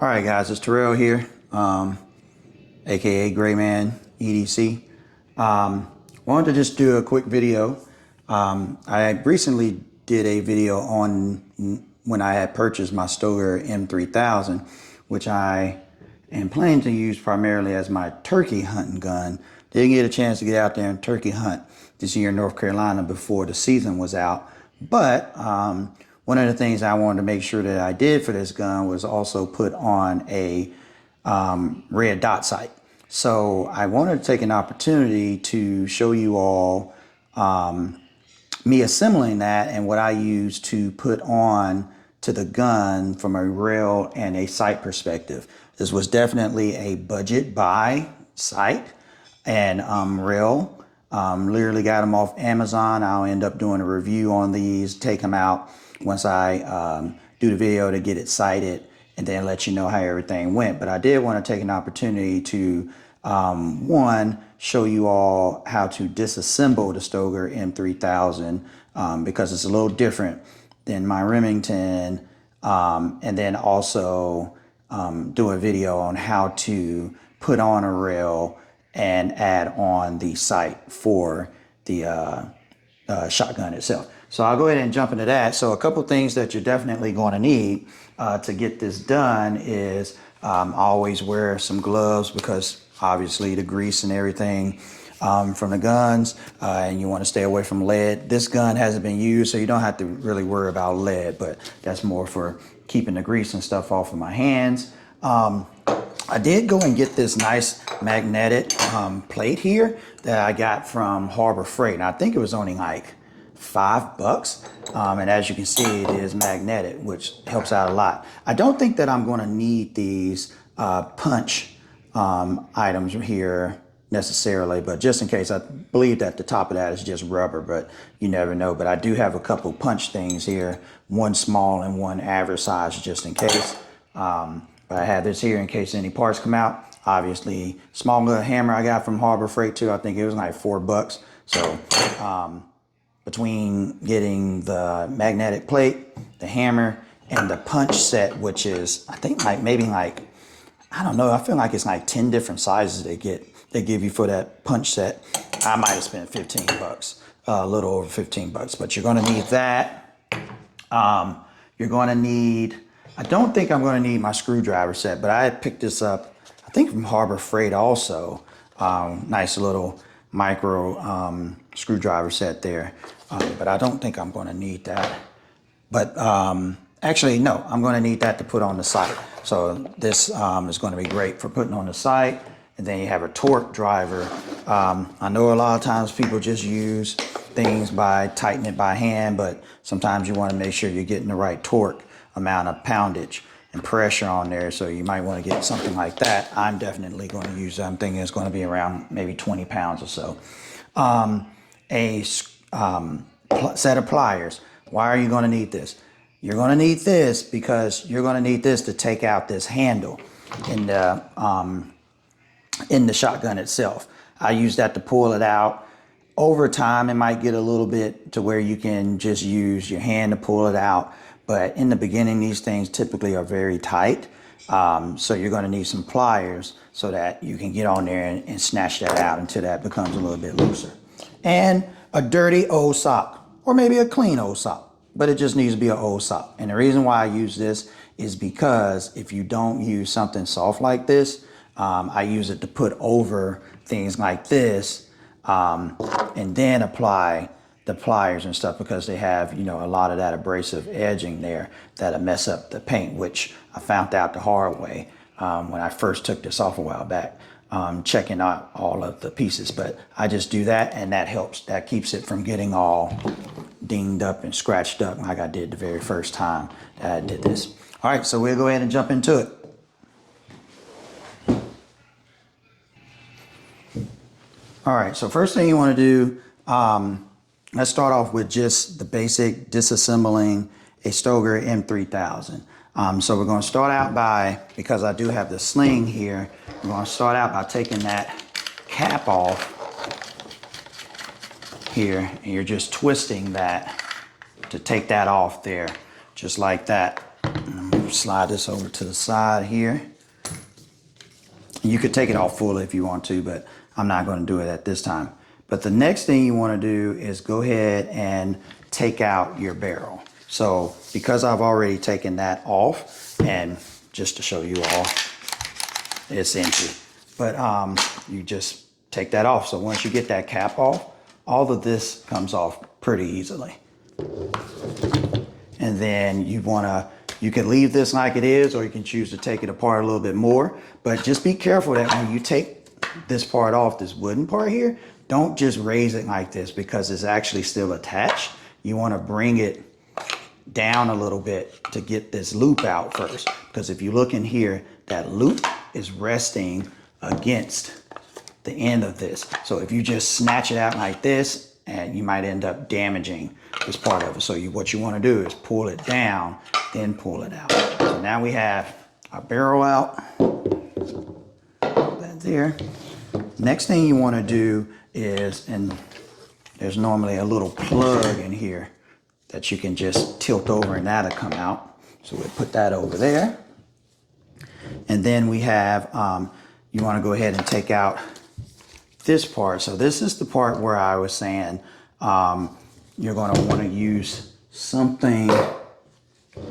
All right, guys, it's Terrell here, aka Gray Man EDC. Wanted to just do a quick video. I recently did a video on when I had purchased my Stoeger M3000, which I am planning to use primarily as my turkey hunting gun. Didn't get a chance to get out there and turkey hunt this year in North Carolina before the season was out, but one of the things I wanted to make sure that I did for this gun was also put on a red dot sight. So I wanted to take an opportunity to show you all me assembling that and what I use to put on to the gun from a rail and a sight perspective. This was definitely a budget buy sight and rail. Literally got them off Amazon. I'll end up doing a review on these, take them out once I do the video to get it sighted, and then let you know how everything went. But I did want to take an opportunity to one, show you all how to disassemble the Stoeger M3000 because it's a little different than my Remington, and then also do a video on how to put on a rail and add on the sight for the shotgun itself. So I'll go ahead and jump into that. So a couple things that you're definitely going to need to get this done is I always wear some gloves because obviously the grease and everything from the guns, and you want to stay away from lead. This gun hasn't been used, so you don't have to really worry about lead, but that's more for keeping the grease and stuff off of my hands. I did go and get this nice magnetic plate here that I got from Harbor Freight, and I think it was only like $5. And as you can see, it is magnetic, which helps out a lot. I don't think that I'm going to need these punch items here necessarily, but just in case, I believe that the top of that is just rubber, but you never know. But I do have a couple punch things here, one small and one average size, just in case. But I have this here in case any parts come out. Obviously, small little hammer I got from Harbor Freight too. I think it was like $4. So between getting the magnetic plate, the hammer, and the punch set, which is I think like maybe like, I don't know, I feel like it's like 10 different sizes they give you for that punch set. I might have spent $15, a little over $15, but you're gonna need that. You're gonna need, I don't think I'm gonna need my screwdriver set, but I had picked this up, I think from Harbor Freight also. Nice little micro screwdriver set there. But I don't think I'm gonna need that. But actually, no, I'm gonna need that to put on the sight. So this is gonna be great for putting on the sight. And then you have a torque driver. I know a lot of times people just use things by tightening it by hand, but sometimes you wanna make sure you're getting the right torque amount of poundage and pressure on there. So you might wanna get something like that. I'm definitely gonna use that. I'm thinking it's gonna be around maybe 20 pounds or so. A set of pliers. Why are you going to need this? You're going to need this because you're going to need this to take out this handle in the shotgun itself. I use that to pull it out. Over time, it might get a little bit to where you can just use your hand to pull it out. But in the beginning, these things typically are very tight. So you're going to need some pliers so that you can get on there and snatch that out until that becomes a little bit looser. And a dirty old sock, or maybe a clean old sock, but it just needs to be an old sock. And the reason why I use this is because if you don't use something soft like this, I use it to put over things like this, and then apply the pliers and stuff, because they have, you know, a lot of that abrasive edging there that'll mess up the paint, which I found out the hard way when I first took this off a while back. Checking out all of the pieces, but I just do that, and that helps. That keeps it from getting all dinged up and scratched up like I did the very first time that I did this. All right, so we'll go ahead and jump into it. All right, so first thing you want to do, let's start off with just the basic disassembling a Stoeger M3000. So we're going to start out by, because I do have the sling here, we're going to start out by taking that cap off here, and you're just twisting that to take that off there, just like that. slide this over to the side here. You could take it off fully if you want to, but I'm not going to do it at this time. But the next thing you want to do is go ahead and take out your barrel. So because I've already taken that off, and just to show you all, it's empty. But you just take that off. So once you get that cap off, all of this comes off pretty easily. And then you can leave this like it is, or you can choose to take it apart a little bit more. But just be careful that when you take this part off, this wooden part here, don't just raise it like this because it's actually still attached. You want to bring it down a little bit to get this loop out first. Because if you look in here, that loop is resting against the end of this. So if you just snatch it out like this, and you might end up damaging this part of it. So what you want to do is pull it down, then pull it out. So now we have our barrel out. That's there. Next thing you want to do is, and there's normally a little plug in here that you can just tilt over and that'll come out. So we'll put that over there. And then we have, you want to go ahead and take out this part. So this is the part where I was saying you're going to want to use something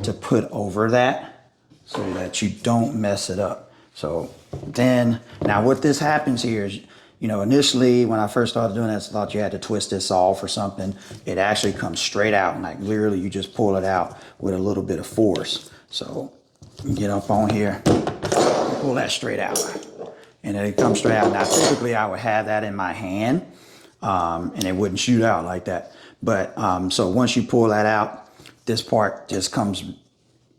to put over that so that you don't mess it up. So then, now what this happens here is, you know, initially when I first started doing this, I thought you had to twist this off or something. It actually comes straight out, and like literally you just pull it out with a little bit of force. So you get up on here, pull that straight out, and then it comes straight out. Now typically I would have that in my hand and it wouldn't shoot out like that. But so once you pull that out, this part just comes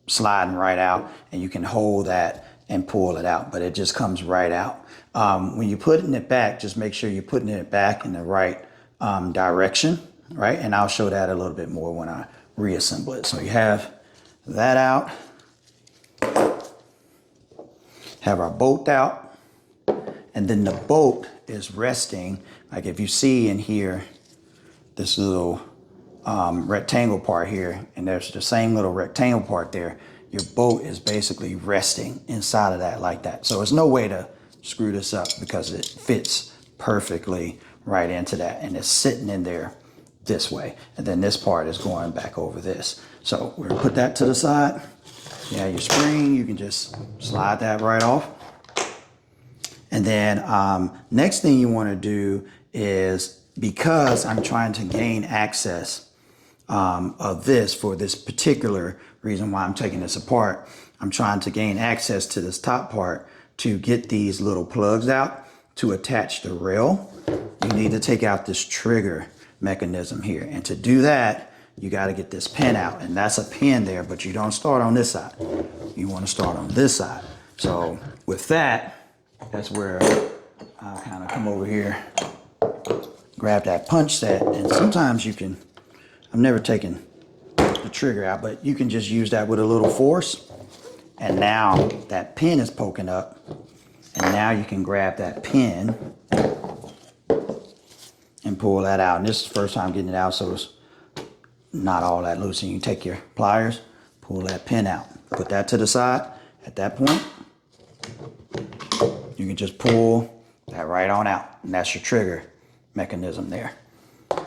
sliding right out, and you can hold that and pull it out, but it just comes right out. When you're putting it back, just make sure you're putting it back in the right direction, right? And I'll show that a little bit more when I reassemble it. So you have that out, have our bolt out, and then the bolt is resting. Like if you see in here, this little rectangle part here, and there's the same little rectangle part there, your bolt is basically resting inside of that like that. So there's no way to screw this up because it fits perfectly right into that, and it's sitting in there this way. And then this part is going back over this. So we're gonna put that to the side. Yeah, your spring, you can just slide that right off. And then next thing you want to do is, because I'm trying to gain access of this for this particular reason why I'm taking this apart, I'm trying to gain access to this top part to get these little plugs out to attach the rail. You need to take out this trigger mechanism here. And to do that, you got to get this pin out, and that's a pin there, but you don't start on this side. You want to start on this side. So with that, that's where I'll kind of come over here, grab that punch set, and sometimes you can, I've never taken the trigger out, but you can just use that with a little force, and now that pin is poking up, and now you can grab that pin and pull that out. And this is the first time getting it out, so it's not all that loose. And you take your pliers, pull that pin out, put that to the side. At that point, you can just pull that right on out, and that's your trigger mechanism there.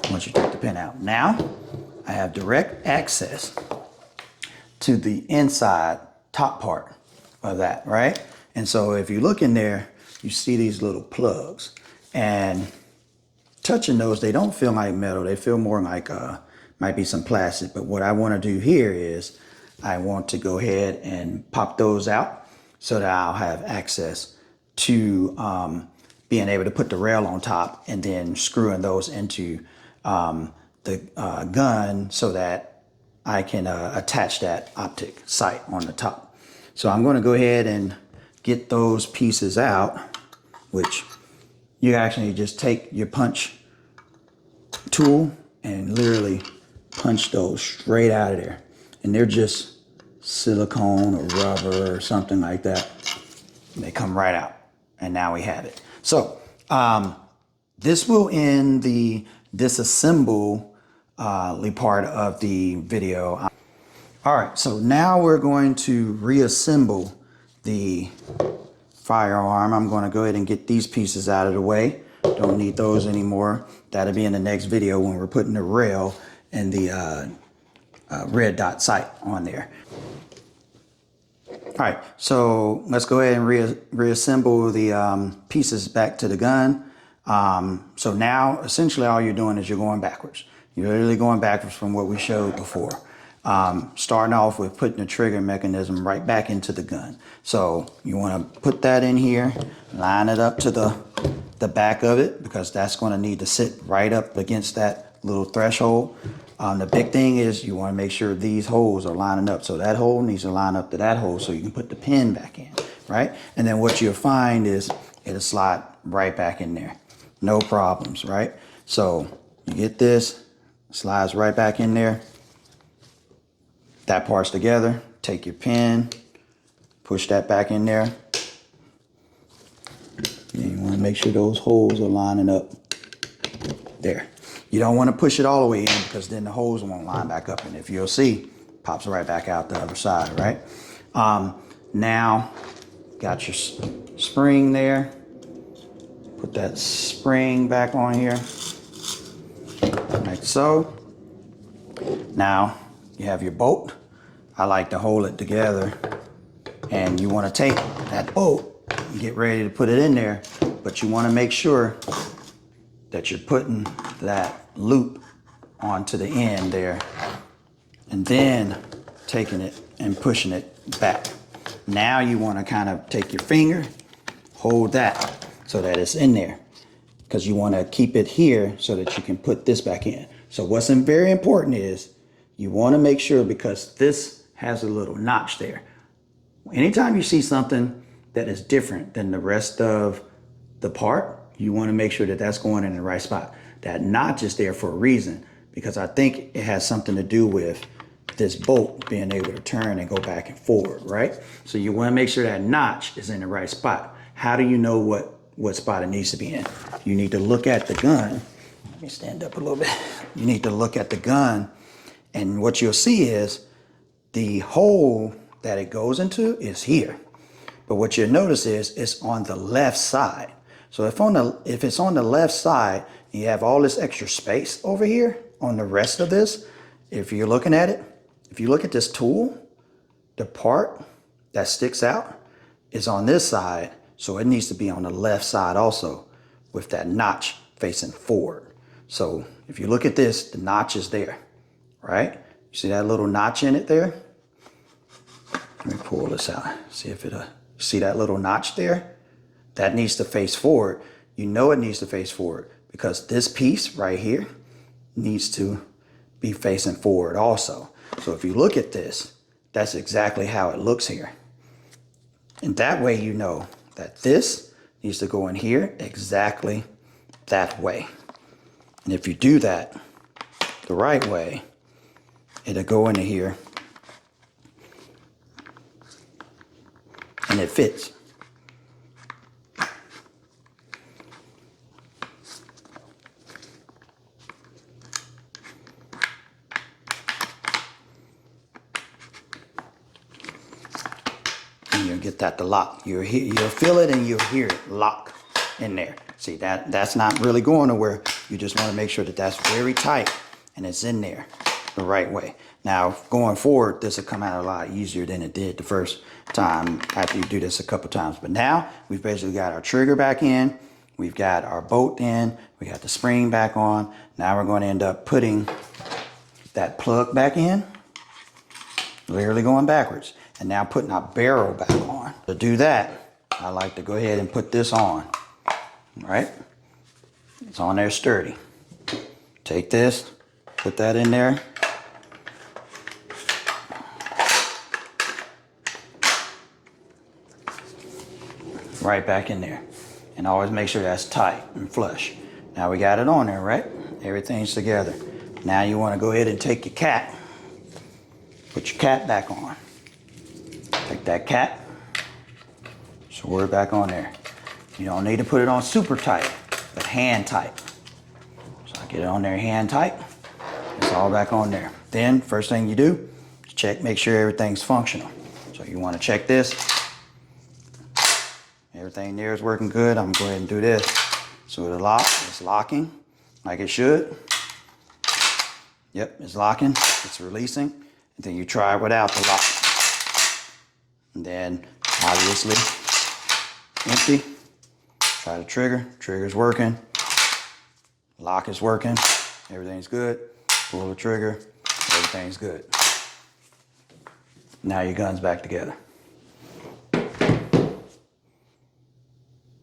Once you take the pin out, now I have direct access to the inside top part of that, right? And so if you look in there, you see these little plugs, and touching those, they don't feel like metal. They feel more like might be some plastic. But what I want to do here is I want to go ahead and pop those out so that I'll have access to being able to put the rail on top, and then screwing those into the gun so that I can attach that optic sight on the top. So I'm going to go ahead and get those pieces out, which you actually just take your punch tool and literally punch those straight out of there. And they're just silicone or rubber or something like that. And they come right out. And now we have it. So this will end the disassemble part of the video. All right, so now we're going to reassemble the firearm. I'm going to go ahead and get these pieces out of the way. Don't need those anymore. That'll be in the next video when we're putting the rail and the red dot sight on there. All right, so let's go ahead and reassemble the pieces back to the gun. So now essentially all you're doing is you're going backwards. You're literally going backwards from what we showed before. Starting off with putting the trigger mechanism right back into the gun. So you want to put that in here, line it up to the back of it, because that's going to need to sit right up against that little threshold. The big thing is you want to make sure these holes are lining up. So that hole needs to line up to that hole so you can put the pin back in, right? And then what you'll find is it'll slide right back in there. No problems, right? So you get this, slides right back in there. That part's together. Take your pin, push that back in there. And you want to make sure those holes are lining up there. You don't want to push it all the way in, because then the holes won't line back up. And if you'll see, pops right back out the other side, right? Now, got your spring there. Put that spring back on here, like so. Now, you have your bolt. I like to hold it together. And you want to take that bolt and get ready to put it in there. But you want to make sure that you're putting that loop onto the end there, and then taking it and pushing it back. Now you want to kind of take your finger, hold that so that it's in there, because you want to keep it here so that you can put this back in. So what's very important is you want to make sure, because this has a little notch there. Anytime you see something that is different than the rest of the part, you want to make sure that that's going in the right spot. That notch is there for a reason, because I think it has something to do with this bolt being able to turn and go back and forward, right? So you want to make sure that notch is in the right spot. How do you know what spot it needs to be in? You need to look at the gun. Let me stand up a little bit. You need to look at the gun, and what you'll see is the hole that it goes into is here. But what you'll notice is it's on the left side. So if it's on the left side, you have all this extra space over here on the rest of this. If you're looking at it, if you look at this tool, the part that sticks out is on this side. So it needs to be on the left side also, with that notch facing forward. So if you look at this, the notch is there, right? You see that little notch in it there? Let me pull this out. See if it, see that little notch there? That needs to face forward. You know it needs to face forward because this piece right here needs to be facing forward also. So if you look at this, that's exactly how it looks here. And that way you know that this needs to go in here exactly that way. And if you do that the right way, it'll go into here and it fits. And you'll get that to lock. You'll feel it and you'll hear it lock in there. See, that's not really going nowhere. You just want to make sure that that's very tight and it's in there the right way. Now, going forward, this will come out a lot easier than it did the first time after you do this a couple times. But now we've basically got our trigger back in. We've got our bolt in. We got the spring back on. Now we're going to end up putting that plug back in, literally going backwards. And now putting our barrel back on. To do that, I like to go ahead and put this on, right? It's on there sturdy. Take this, put that in there. Right back in there. And always make sure that's tight and flush. Now we got it on there, right? Everything's together. Now you want to go ahead and take your cap. Put your cap back on. Take that cap. Sword it back on there. You don't need to put it on super tight, but hand tight. So I get it on there hand tight. It's all back on there. Then first thing you do is check, make sure everything's functional. So you want to check this. Everything there is working good. I'm going to go ahead and do this. So the lock is locking like it should. Yep, it's locking, it's releasing. And then you try it without the lock. And then obviously empty. Try the trigger, trigger's working. Lock is working, everything's good. Pull the trigger, everything's good. Now your gun's back together.